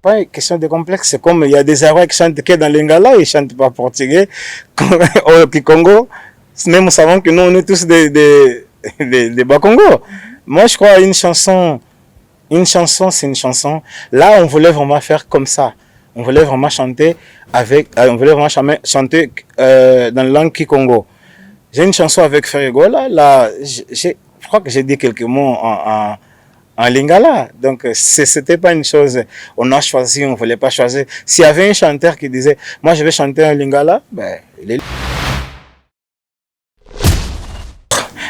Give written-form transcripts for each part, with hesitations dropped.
pas une question de complexe. C'est comme il y a des Arabes qui chantent que dans l'Ingala, ils ne chantent pas portugais. Au Congo, même nous savons que nous, on est tous des Bas-Congo. Moi, je crois une chanson, c'est une chanson. Là, on voulait vraiment faire comme ça. On voulait vraiment chanter chanter dans la langue Kikongo. J'ai une chanson avec Ferrigo là, je crois que j'ai dit quelques mots en lingala. Donc, c'était pas une chose, on a choisi, on voulait pas choisir. S'il y avait un chanteur qui disait, moi je vais chanter en lingala, ben, il est...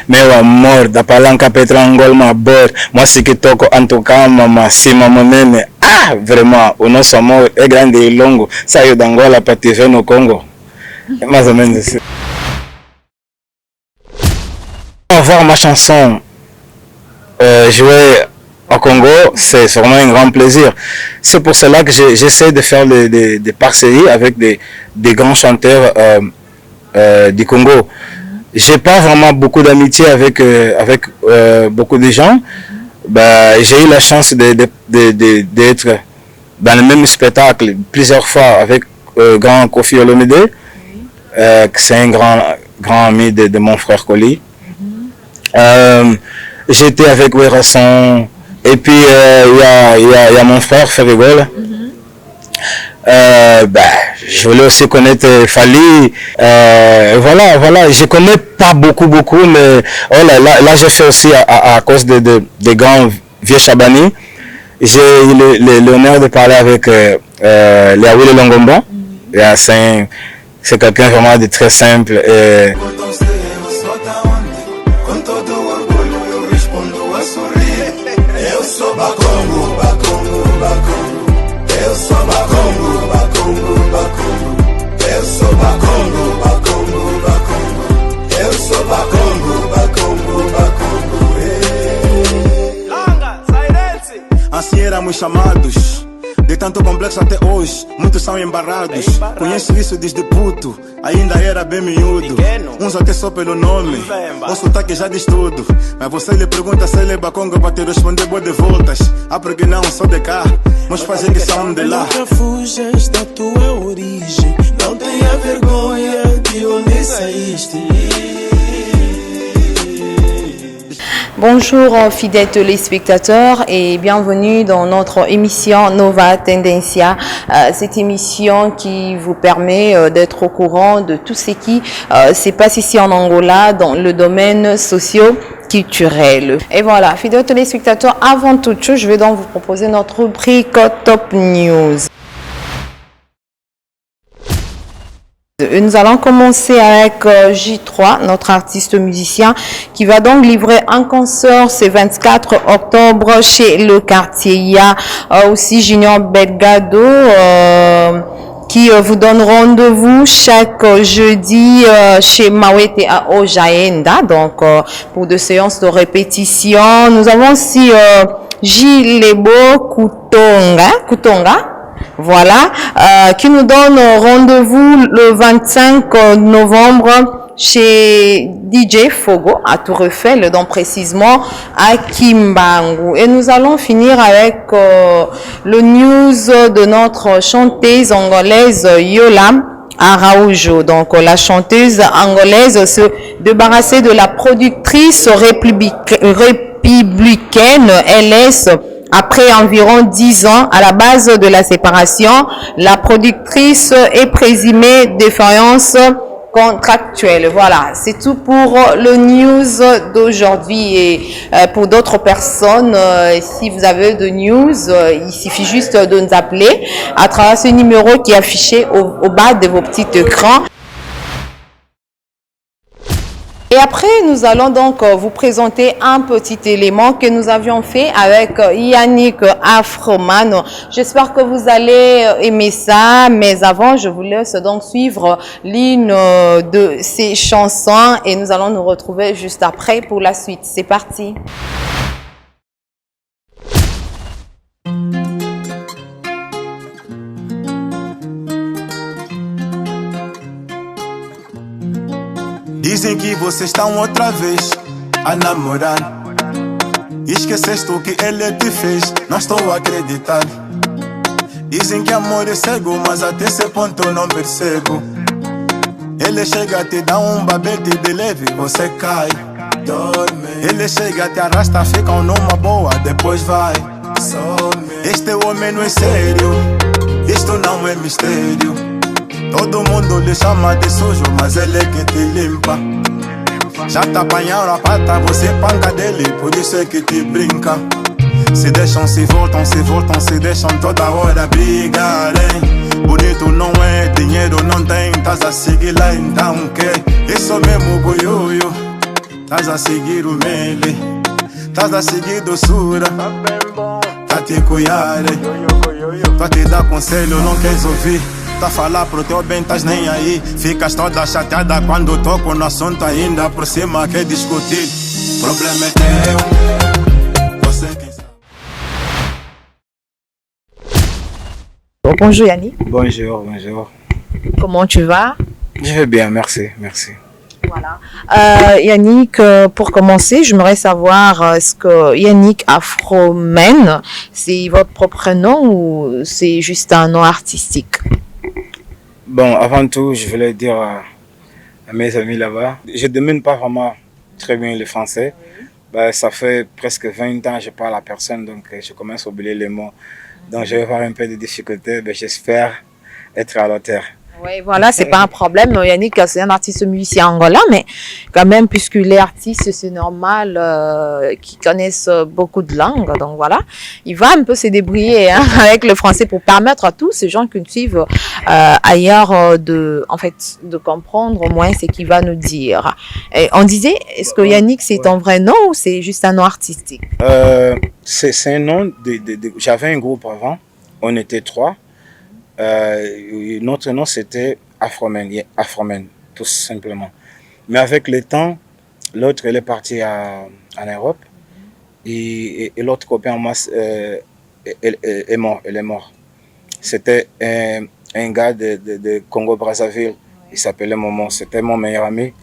Mais wa mort, da palanca petrangol ma bord, moi c'est que toko en tout cas, mama, si maman nene, ah, vraiment, o nosso amor é grande e longo, saiu da Angola para te ver no Congo. É mais ou menos assim. Voir ma chanson jouer au Congo, c'est vraiment un grand plaisir. C'est pour cela que j'essaie de faire des parceries avec des grands chanteurs du Congo. J'ai pas vraiment beaucoup d'amitié avec beaucoup de gens. Bah, j'ai eu la chance d'être dans le même spectacle plusieurs fois avec grand Kofi Olomide, c'est un grand ami de mon frère Koli. J'étais avec Werasson et puis il y a mon frère Ferrigol. Je voulais aussi connaître Fali. Voilà, je connais pas beaucoup, mais oh là j'ai fait aussi à cause des grands vieux Chabani. J'ai eu l'honneur de parler avec Léawile Longomba. C'est quelqu'un vraiment de très simple. Assim éramos chamados, de tanto complexo até hoje, muitos são embarrados. Conheço isso desde puto, ainda era bem miúdo. Uns até só pelo nome, o sotaque já diz tudo. Mas você lhe pergunta se ele é Bacongo para te responder boa de voltas. Ah, porque não, sou de cá, meus pais que são de lá. Nunca fujas da tua origem, não tenha vergonha de onde saíste. Bonjour fidèles téléspectateurs et bienvenue dans notre émission Nova Tendencia, cette émission qui vous permet d'être au courant de tout ce qui se passe ici en Angola dans le domaine socio-culturel. Et voilà, fidèles téléspectateurs, avant toute chose, je vais donc vous proposer notre rubrique Top News. Nous allons commencer avec J3, notre artiste musicien, qui va donc livrer un concert ce 24 octobre chez le quartier. Il y a aussi Junior Belgado qui vous donne rendez-vous chaque jeudi chez Mawete à Ojaenda, donc pour des séances de répétition. Nous avons aussi Gilles Lebo Koutonga. Voilà, qui nous donne rendez-vous le 25 novembre chez DJ Fogo à Tour Eiffel, donc précisément à Kimbangu. Et nous allons finir avec le news de notre chanteuse angolaise Yola Araujo. Donc la chanteuse angolaise se débarrassait de la productrice républicaine LS. Après environ 10 ans à la base de la séparation, la productrice est présumée défaillance contractuelle. Voilà, c'est tout pour le news d'aujourd'hui. Et pour d'autres personnes, si vous avez de news, il suffit juste de nous appeler à travers ce numéro qui est affiché au bas de vos petits écrans. Et après, nous allons donc vous présenter un petit élément que nous avions fait avec Yannick Afroman. J'espère que vous allez aimer ça, mais avant, je vous laisse donc suivre l'une de ces chansons et nous allons nous retrouver juste après pour la suite. C'est parti. Dizem que vocês estão outra vez a namorar. Esqueceste o que ele te fez, não estou a acreditar. Dizem que amor é cego, mas até esse ponto eu não percebo. Ele chega a te dar babete de leve, você cai, dorme. Ele chega, te arrasta, ficam numa boa, depois vai, some. Este homem não é sério, isto não é mistério. Todo mundo lhe chama de sujo, mas ele é que te limpa. Já te apanharam a pata, você panca dele, por isso é que te brinca. Se deixam, se voltam, se voltam, se deixam toda hora brigarem. Bonito não é, dinheiro não tem, tás a seguir lá então que? Isso mesmo boiuio, tás a seguir o mele, tás a seguir doçura, tá te cuidar, tá te dar conselho, não queres ouvir. Tá a falar pro teu bem, tás nem aí. Ficas toda chateada quando toco no assunto ainda por cima quer discutir. Problema é teu, você quem sabe. Bonjour Yannick. Bonjour, bonjour. Comment tu vas? Je vais bien, merci, merci. Voilà. Yannick, pour commencer, j'aimerais savoir, est-ce que Yannick Afromen, c'est votre propre nom ou c'est juste un nom artistique? Bon, avant tout, je voulais dire à mes amis là-bas, je ne domine pas vraiment très bien le français. Ben, ça fait presque 20 ans que je parle à personne, donc je commence à oublier les mots. Donc je vais avoir un peu de difficulté, mais j'espère être à la hauteur. Oui, voilà, c'est pas un problème. Yannick, c'est un artiste musicien angolais, mais quand même, puisque les artistes, c'est normal qu'ils connaissent beaucoup de langues. Donc voilà, il va un peu se débrouiller avec le français pour permettre à tous ces gens qui nous suivent ailleurs de comprendre au moins ce qu'il va nous dire. Et on disait, est-ce que Yannick, c'est ton vrai nom ou c'est juste un nom artistique? C'est un nom, j'avais un groupe avant, on était 3. Notre nom c'était Afromen, tout simplement. Mais avec le temps, l'autre elle est partie en Europe et l'autre copain en masse est mort. C'était un gars de Congo-Brazzaville, il s'appelait Momo, c'était mon meilleur ami.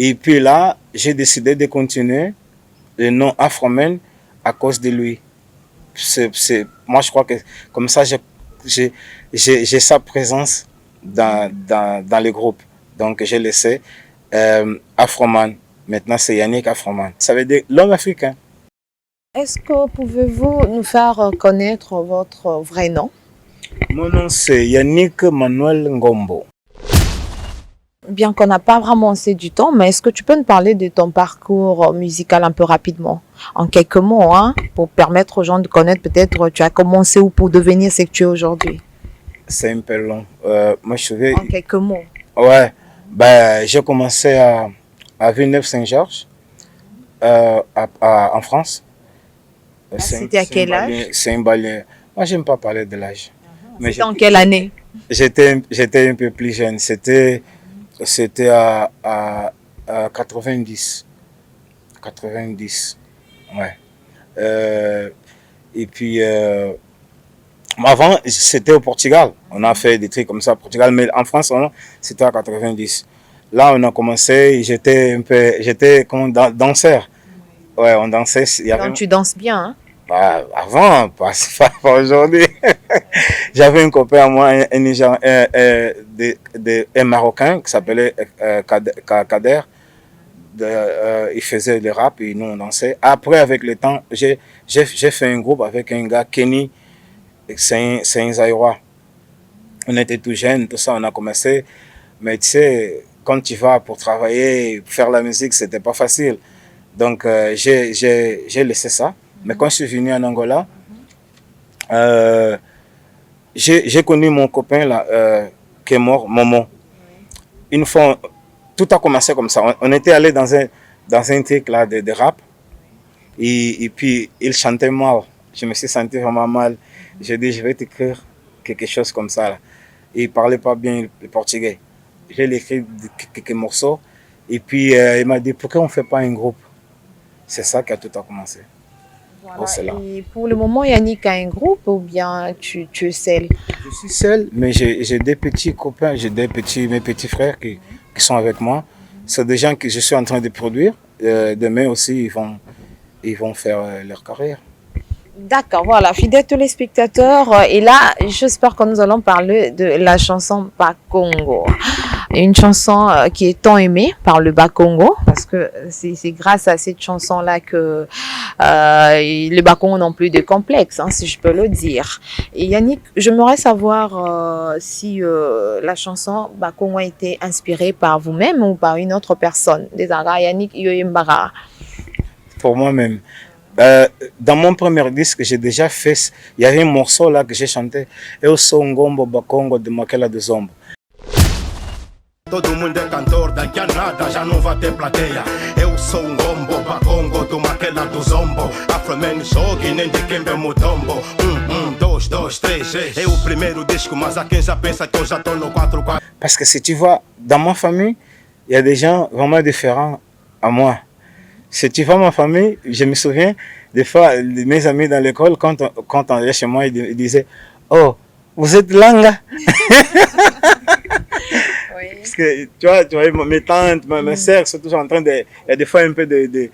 Et puis là, j'ai décidé de continuer le nom Afromen à cause de lui. Moi je crois que comme ça j'ai sa présence dans le groupe. Donc j'ai laissé Afroman. Maintenant c'est Yannick Afroman. Ça veut dire l'homme africain. Est-ce que pouvez-vous nous faire connaître votre vrai nom? Mon nom c'est Yannick Manuel Ngombo. Bien qu'on n'a pas vraiment assez du temps, mais est-ce que tu peux nous parler de ton parcours musical un peu rapidement, en quelques mots, hein, pour permettre aux gens de connaître peut-être tu as commencé ou pour devenir ce que tu es aujourd'hui? C'est un peu long. Moi, je suis... En quelques mots. Ouais, ben, j'ai commencé à Villeneuve-Saint-Georges, en France. C'était à quel âge? C'est un balai. Moi, j'aime pas parler de l'âge. C'était en quelle année? J'étais un peu plus jeune. C'était à 90. 90, ouais. Et puis, avant, c'était au Portugal. On a fait des trucs comme ça au Portugal, mais en France, c'était à 90. Là, on a commencé, j'étais comme danseur. Ouais, on dansait. Donc, tu danses bien, hein? Bah, avant, pas aujourd'hui. J'avais un copain à moi, un Marocain qui s'appelait Kader. Il faisait le rap et nous on dansait. Après, avec le temps, j'ai fait un groupe avec un gars, Kenny, c'est un Zaïrois. On était tout jeunes, tout ça, on a commencé. Mais tu sais, quand tu vas pour travailler, pour faire la musique, c'était pas facile. Donc j'ai laissé ça. Mais quand je suis venu en Angola, j'ai connu mon copain là, qui est mort, Momo. Une fois, tout a commencé comme ça. On était allé dans un truc là de rap. Et puis, il chantait mal. Je me suis senti vraiment mal. J'ai dit, je vais t'écrire quelque chose comme ça. Là. Et il ne parlait pas bien le portugais. J'ai écrit quelques morceaux. Et puis, il m'a dit, pourquoi on ne fait pas un groupe? C'est ça qui a tout a commencé. Voilà. Et pour le moment, Yannick a un groupe ou bien tu es seul? Je suis seul, mais j'ai des petits copains, mes petits frères qui sont avec moi. C'est des gens que je suis en train de produire. Demain aussi, ils vont faire leur carrière. D'accord, voilà, fidèles téléspectateurs. Et là, j'espère que nous allons parler de la chanson Bakongo. Une chanson qui est tant aimée par le Bakongo, parce que c'est grâce à cette chanson-là que les Bakongo n'ont plus de complexe, hein, si je peux le dire. Et Yannick, j'aimerais savoir si la chanson Bakongo a été inspirée par vous-même ou par une autre personne. Yannick Yoyembara. Pour moi-même. Dans mon premier disque, j'ai déjà fait, il y avait un morceau là que j'ai chanté, Eu sou ngombo bakongo de Makela de Zombo. Todo mundo é cantor, daqui a nada já não vai ter plateia. Eu sou ngombo bakongo do Makela do Zombo. Afroman jogue nem de quem é mutombo. 2, 2, 3, é o primeiro disco, mas há quem já pensa que eu já tô no 4, 4. Parce que si tu vois, dans ma famille, il y a des gens vraiment différents à moi. Si tu vois ma famille, je me souviens, des fois, mes amis dans l'école, quand on allait chez moi, ils disaient « Oh, vous êtes Langa ?» Parce que, tu vois, mes tantes, mes sœurs sont toujours en train de... Il y a des fois un peu de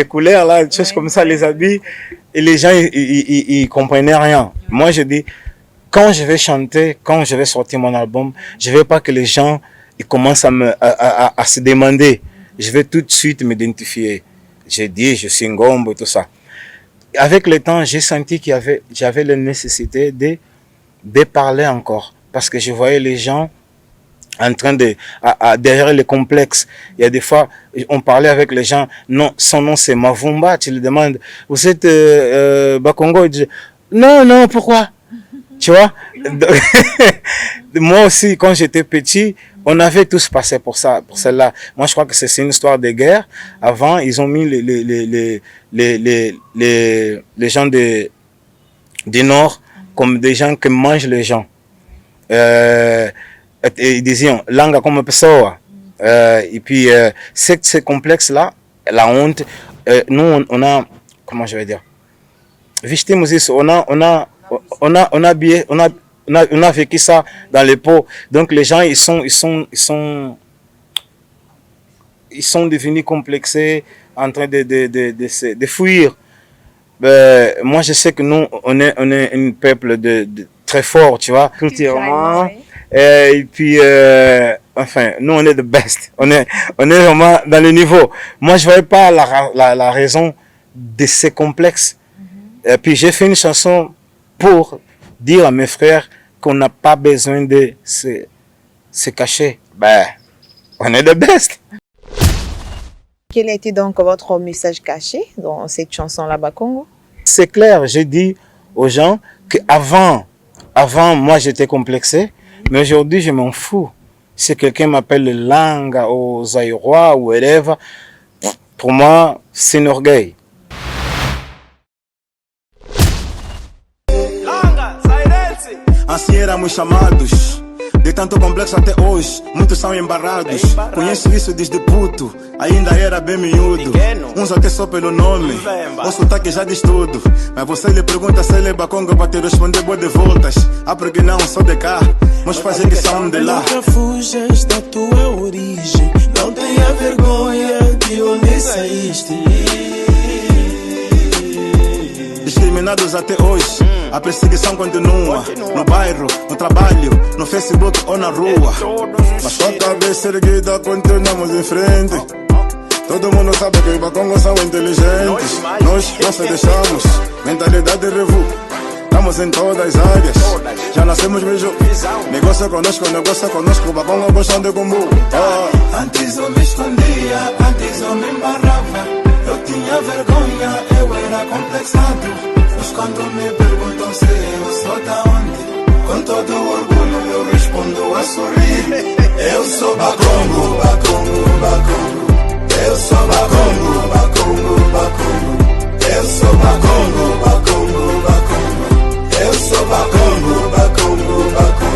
couleurs, là, des choses comme ça, les habits. Et les gens, ils comprenaient rien. Moi, je dis, quand je vais chanter, quand je vais sortir mon album, je ne veux pas que les gens ils commencent à se demander. Je vais tout de suite m'identifier. J'ai dit, je suis Ngombo et tout ça. Avec le temps, j'ai senti j'avais la nécessité de parler encore. Parce que je voyais les gens en train derrière les complexes. Il y a des fois, on parlait avec les gens, non, son nom c'est Mavumba, tu lui demandes, vous êtes Bakongo? Il dit, non, pourquoi? Tu vois? Moi aussi, quand j'étais petit, on avait tous passé pour ça, pour celle-là. Moi, je crois que c'est une histoire de guerre. Avant, ils ont mis les gens du Nord comme des gens qui mangent les gens. Ils disaient, langue comme pessoa. Et puis, ces complexes-là, la honte, nous, on a, comment je vais dire, on a vécu ça dans les pots. Donc les gens, ils sont devenus complexés, en train de fuir. Moi, je sais que nous, on est un peuple très fort, tu vois, culturellement. Et puis, enfin, nous, on est the best. On est vraiment dans le niveau. Moi, je ne voyais pas la raison de ces complexes. Et puis, j'ai fait une chanson pour dire à mes frères qu'on n'a pas besoin de se cacher. On est the best. Quel a été donc votre message caché dans cette chanson-là, Bakongo? C'est clair, j'ai dit aux gens qu'avant, moi j'étais complexé, mais aujourd'hui je m'en fous. Si quelqu'un m'appelle Langa ou Zaïrois ou élève, pour moi c'est un orgueil. Assim éramos chamados, de tanto complexo até hoje, muitos são embarrados. Conheço isso desde puto, ainda era bem miúdo. Uns até só pelo nome, o sotaque já diz tudo. Mas você lhe pergunta se ele é Bakongo para te responder boa de voltas. Ah, porque não, sou de cá, meus pais é que são de lá. Nunca fujas da tua origem, não tenha vergonha de onde saíste. Discriminados até hoje, a perseguição continua. No bairro, no trabalho, no Facebook ou na rua. Mas com a cabeça erguida continuamos em frente. Todo mundo sabe que os Bakongo são inteligentes. Nós não se deixamos, mentalidade revu. Estamos em todas as áreas, já nascemos mesmo. Negócio conosco, Bakongo gostam de combo. Antes eu me escondia, antes eu me embarrava. Eu tinha vergonha, eu era complexado. Mas quando me perguntam se eu sou da onde, com todo orgulho eu respondo a sorrir. Eu sou Bakongo, Bakongo, Bakongo. Eu sou Bakongo, Bakongo, Bakongo. Eu sou Bakongo, Bakongo, Bakongo. Eu sou Bakongo, Bakongo, Bakongo.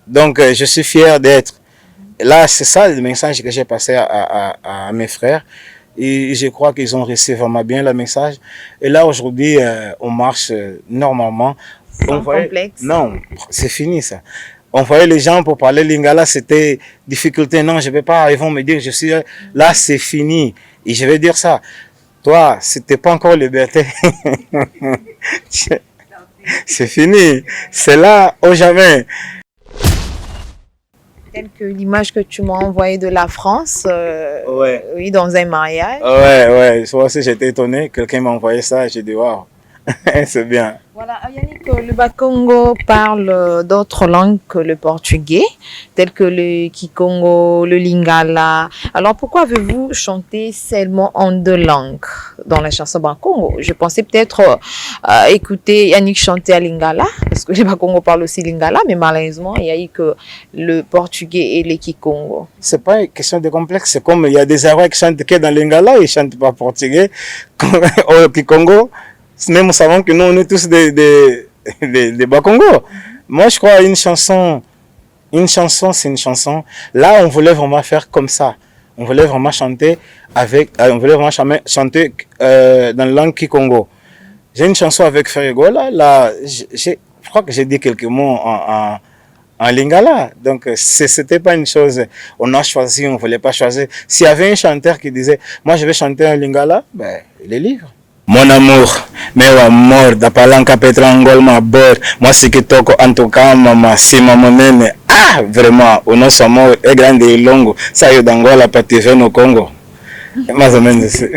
Donc, je suis fier d'être. Là, c'est ça le message que j'ai passé à mes frères. Et je crois qu'ils ont reçu vraiment bien le message. Et là, aujourd'hui, on marche normalement. Sans complexe. Non, c'est fini ça. On voyait les gens pour parler lingala, c'était difficulté. Non, je ne vais pas. Ils vont me dire, je suis là, c'est fini. Et je vais dire ça. Toi, si t'es pas encore liberté, c'est fini. C'est là ou jamais. Telle que l'image que tu m'as envoyée de la France, Ouais. oui, dans un mariage. Ouais. Moi aussi, j'étais étonné. Quelqu'un m'a envoyé ça. J'ai dit, waouh, c'est bien. Voilà, Yannick, le Bakongo parle d'autres langues que le portugais, telles que le Kikongo, le Lingala. Alors, pourquoi avez-vous chanté seulement en 2 langues dans la chanson Bakongo? Je pensais peut-être écouter Yannick chanter à Lingala, parce que les Bakongo parlent aussi Lingala, mais malheureusement, il y a eu que le portugais et le Kikongo. C'est pas une question de complexe. C'est comme il y a des Arabes qui chantent que dans Lingala, ils chantent pas portugais. Au Kikongo, même nous savons que nous, on est tous des Bakongo. Moi, je crois une chanson, c'est une chanson. Là, on voulait vraiment faire comme ça. On voulait vraiment chanter chanter dans la langue Kikongo. J'ai une chanson avec Ferrigo, là, je crois que j'ai dit quelques mots en Lingala. Donc, c'était pas une chose, on a choisi, on voulait pas choisir. S'il y avait un chanteur qui disait, moi, je vais chanter en Lingala, ben, il est libre. Mon amour, meu amor, da palanca petrangol ma bord, moi c'est que toko antoka mama, si maman nene, ah, vraiment, o nosso amor é grande e longo, saiu da Angola para te ver no Congo. É mais ou menos assim.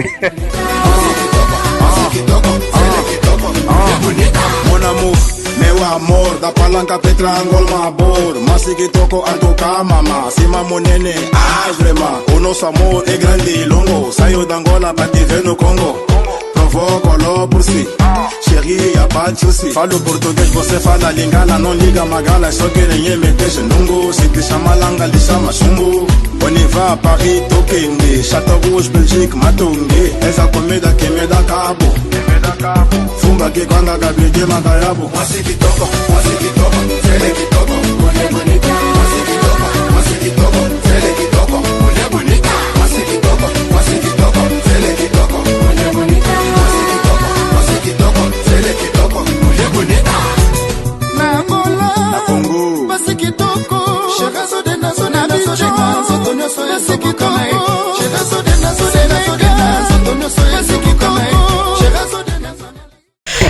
Mon amour, meu amor, da palanca petrangol ma bord, mas que toko antoka mama, si maman nene, ah, vraiment, o nosso amor é grande e longo, saiu da Angola para te ver no Congo. Colou por si, chérie, y'a pas de souci. Falo português, você fala Lingala, não liga magala, só querem meter genungo. Se te chama langa, lhe chama chumbo. On y va, Paris, Tokenge, Château Rouge, Belgique, Matongue. Essa comida que me dá cabo. Fumba que quando a gabi de magaiabo. Mwasi que toco, fele que toco, mulher bonita. Mwasi que toco, fele que toco, mulher bonita. Mwasi que toco, fele que toco, mulher bonita.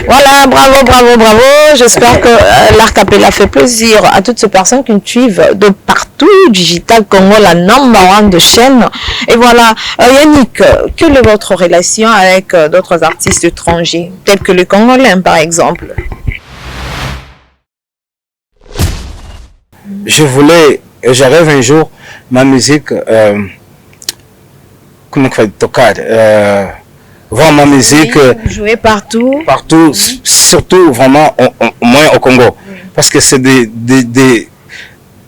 Voilà, bravo. J'espère que l'Arcapella fait plaisir à toutes ces personnes qui nous suivent de partout. Digital Congo, la number 1 de chaîne. Et voilà, Yannick, quelle est votre relation avec d'autres artistes étrangers, tels que le Congolais par exemple? Je rêve un jour, ma musique, comment on fait tocar, voir ma musique jouer partout, surtout vraiment moins au Congo, parce que c'est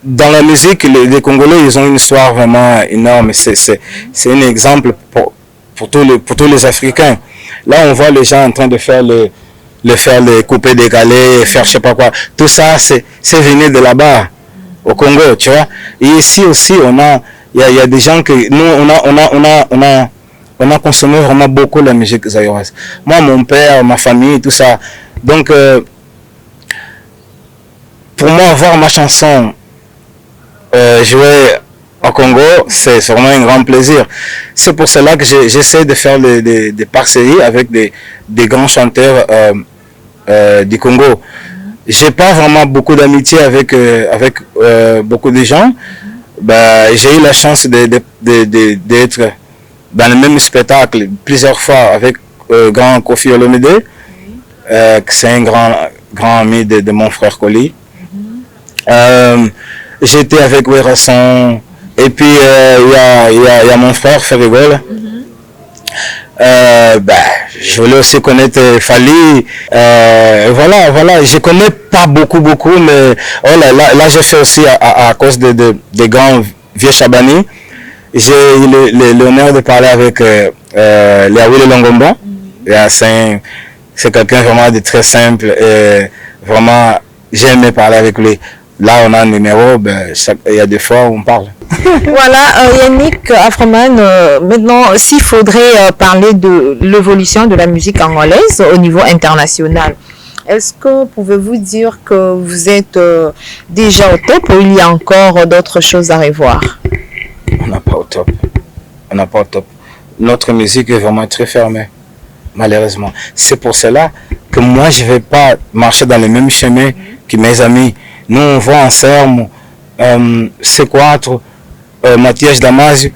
dans la musique, les Congolais, ils ont une histoire vraiment énorme. C'est un exemple pour tous les Africains. Là, on voit les gens en train de faire les coupés décalés, faire je sais pas quoi. Tout ça, c'est venu de là-bas, au Congo, tu vois. Et ici aussi, il y a des gens que nous, on a consommé vraiment beaucoup la musique zaïroise. Moi, mon père, ma famille, tout ça. Donc, pour moi, voir ma chanson jouer au Congo, c'est vraiment un grand plaisir. C'est pour cela que j'essaie de faire des parcelles avec des grands chanteurs du Congo. J'ai pas vraiment beaucoup d'amitié avec beaucoup de gens. Ben, j'ai eu la chance d'être dans le même spectacle plusieurs fois avec grand Kofi Olomide, c'est un grand ami de mon frère Koli. J'étais avec Werasson, et puis il y a mon frère Ferrigol. Je voulais aussi connaître Fali. Voilà, je connais pas beaucoup, mais là j'ai fait aussi à cause des grands vieux Chabani. J'ai eu l'honneur de parler avec Léawile Longomba. C'est quelqu'un vraiment de très simple et vraiment j'ai aimé parler avec lui. Là on a un numéro, il y a des fois où on parle. Voilà, Yannick Afroman, maintenant s'il faudrait parler de l'évolution de la musique angolaise au niveau international, est-ce que pouvez-vous dire que vous êtes déjà au top ou il y a encore d'autres choses à revoir? On n'a pas au top. Notre musique est vraiment très fermée. malheureusement. C'est pour cela que moi, je ne vais pas marcher dans les mêmes chemins que mes amis. Nous, on va ensemble, C4, Mathias Damasio.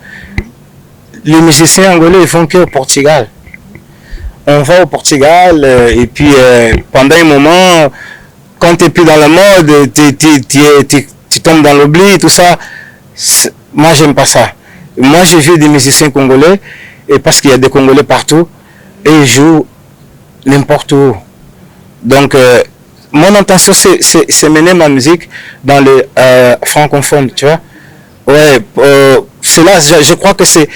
Les musiciens angolais, ils font qu'au Portugal. On va au Portugal et puis pendant un moment, quand tu n'es plus dans la mode, tu tombes dans l'oubli, tout ça. Moi, j'aime pas ça. Moi, j'ai vu des musiciens congolais, et parce qu'il y a des Congolais partout, et ils jouent n'importe où. Donc, mon intention, c'est mener ma musique dans le francophone, tu vois. Ouais, cela, je crois que c'est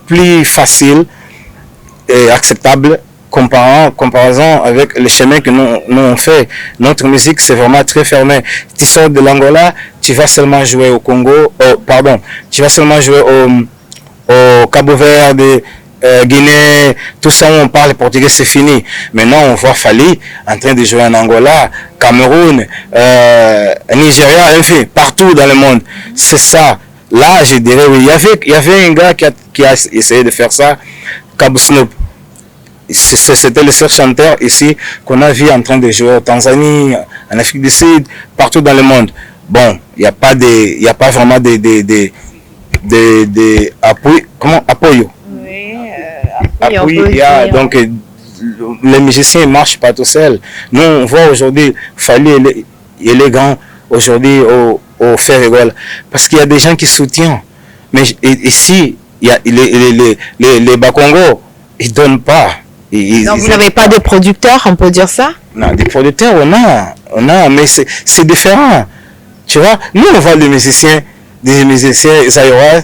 plus facile et acceptable comparaison avec le chemin que nous on fait. Notre musique, c'est vraiment très fermé. Tu sors de l'Angola, tu vas seulement jouer au Congo, tu vas seulement jouer au Cabo Verde, Guinée, tout ça où on parle portugais, c'est fini. Maintenant, on voit Fally en train de jouer en Angola, Cameroun, Nigeria, enfin, partout dans le monde. C'est ça. Là, je dirais oui. Il y avait un gars qui a essayé de faire ça, Kabou Snoop. C'était le seul chanteur ici qu'on a vu en train de jouer en Tanzanie, en Afrique du Sud, partout dans le monde. Bon, il n'y a pas vraiment des appuis. Comment appui? Oui, appui. Donc les musiciens ne marchent pas tout seuls. Nous on voit aujourd'hui Fally élégant aujourd'hui au Fer Égal parce qu'il y a des gens qui soutiennent. Mais ici il y a les Bakongo, ils donnent pas. Donc vous n'avez pas de producteurs, on peut dire ça? Non, des producteurs, on a, mais c'est différent. Tu vois, nous on voit des musiciens zaïrois,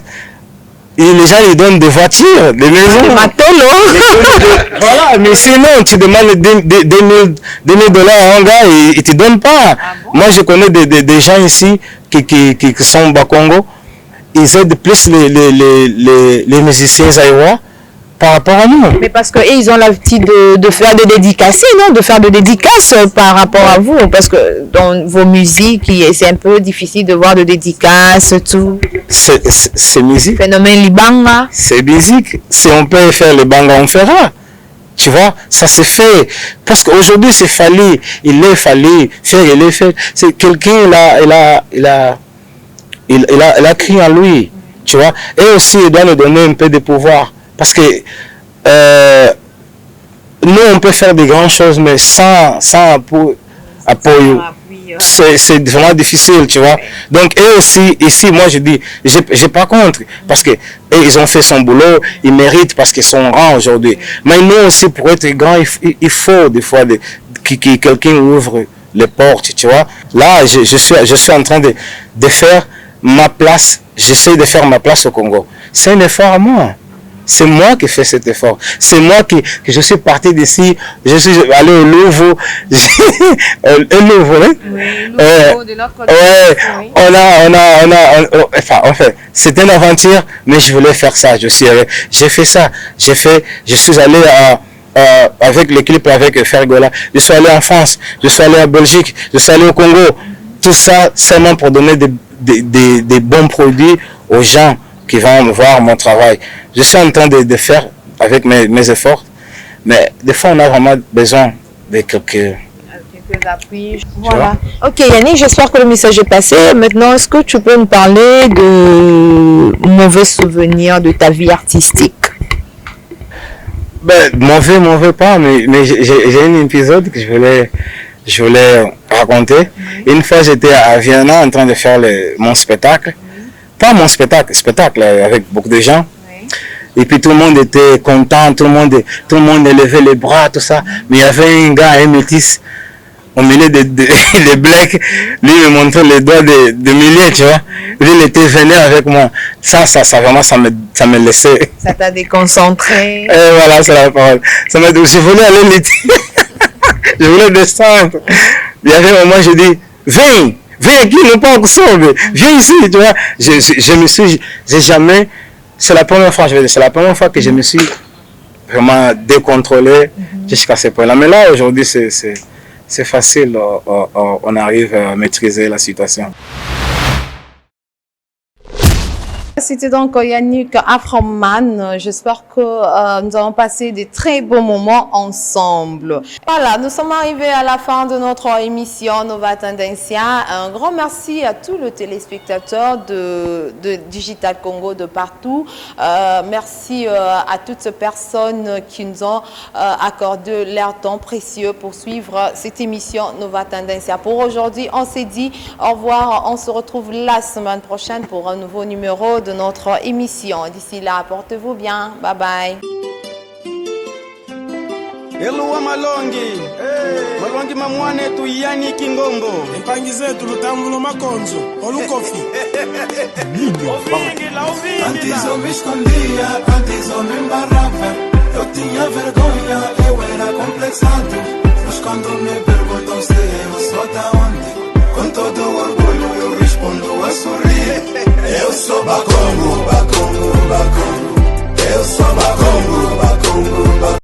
et les gens ils donnent des voitures, des maisons. Des voilà, mais sinon tu demandes 2000 dollars à un gars et ils ne te donnent pas. Moi je connais des gens ici qui sont au Bakongo, ils aident plus les musiciens zaïrois par rapport à nous. Mais parce qu'ils ont l'habitude de faire des dédicaces, non? De faire des dédicaces par rapport à vous. Parce que dans vos musiques, c'est un peu difficile de voir de dédicaces, tout. C'est musique. Phénomène Libanga. C'est musique. Si on peut faire le banga, on fera. Tu vois, ça se fait. Parce qu'aujourd'hui, c'est Fally. Il est Fally. Il est fait. C'est quelqu'un, il a créé en lui. Tu vois. Et aussi, il doit nous donner un peu de pouvoir. Parce que nous, on peut faire des grandes choses, mais sans appui. C'est vraiment difficile, tu vois. Donc, eux aussi, ici, moi, je dis, j'ai pas contre. Parce que ils ont fait son boulot, ils méritent parce qu'ils sont grands aujourd'hui. Mais nous aussi, pour être grands, il faut des fois que quelqu'un ouvre les portes, tu vois. Là, je suis en train de faire ma place. J'essaie de faire ma place au Congo. C'est un effort à moi. C'est moi qui fais cet effort. C'est moi que je suis parti d'ici. Je suis allé au Louvre. Au Louvre, hein? Oui, de l'autre côté. En fait, c'était une aventure, mais je voulais faire ça. J'ai fait ça. Je suis allé avec l'équipe, avec Fergola. Je suis allé en France. Je suis allé en Belgique. Je suis allé au Congo. Tout ça, seulement pour donner des bons produits aux gens qui vont voir mon travail. Je suis en train de faire avec mes efforts, mais des fois on a vraiment besoin de quelques appuis. Voilà. Ok Yannick, j'espère que le message est passé. Maintenant, est-ce que tu peux nous parler de mauvais souvenirs de ta vie artistique? Ben, mauvais pas, mais j'ai un épisode que je voulais raconter. Une fois j'étais à Vienna en train de faire mon spectacle. Pas mon spectacle avec beaucoup de gens. Oui. Et puis tout le monde était content, tout le monde élevait les bras, tout ça. Mais il y avait un gars, un métis, au milieu des blacks, lui me montrait les doigts de milliers, tu vois. Lui, il était venu avec moi. Ça vraiment, ça me laissait. Ça t'a déconcentré. Et voilà, c'est la parole. Je voulais aller lutter. Je voulais descendre. Il y avait un moment, je dis, viens qui n'est pas encore mais viens ici, tu vois. J'ai jamais, c'est la première fois que je me suis vraiment décontrôlé jusqu'à ce point-là. Mais là, aujourd'hui, c'est facile, on arrive à maîtriser la situation. c'était donc Yannick Afroman. J'espère que nous allons passer des très beaux moments ensemble. Voilà, nous sommes arrivés à la fin de notre émission Nova Tendencia. Un grand merci à tous les téléspectateurs de Digital Congo de partout. Merci à toutes ces personnes qui nous ont accordé leur temps précieux pour suivre cette émission Nova Tendencia. Pour aujourd'hui, on s'est dit au revoir. On se retrouve la semaine prochaine pour un nouveau numéro de notre émission. D'ici là, portez-vous bien. Bye bye. Eluwa Malongi, Malongi mamwane tu yani Kingombo. Mpangi zetu Lutambulo Makonzo, Olukofi. Antes eu me escondia, antes eu me embarrava. Eu tinha vergonha, eu era complexado. Mas quando me perguntam se eu sou da onde, com todo orgulho eu respondo a sorrir. Eu sou Bakongo, Bakongo, Bakongo. Eu sou Bakongo, Bakongo, Bakongo.